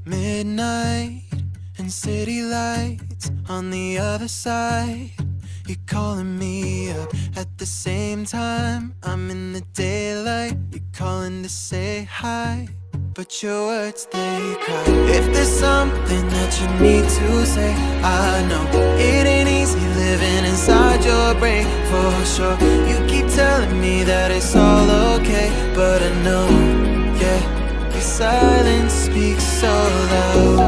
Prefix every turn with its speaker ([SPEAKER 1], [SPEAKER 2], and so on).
[SPEAKER 1] Midnight and city lights on the other side. You're calling me up at the same time. I'm in the daylight. You're calling to say hi, but your words, they cry. If there's something that you need to say, I know it ain't easy living inside your brain, for sure. You keep telling me that it's all okay, but I know, yeah, your silence speaks so loud.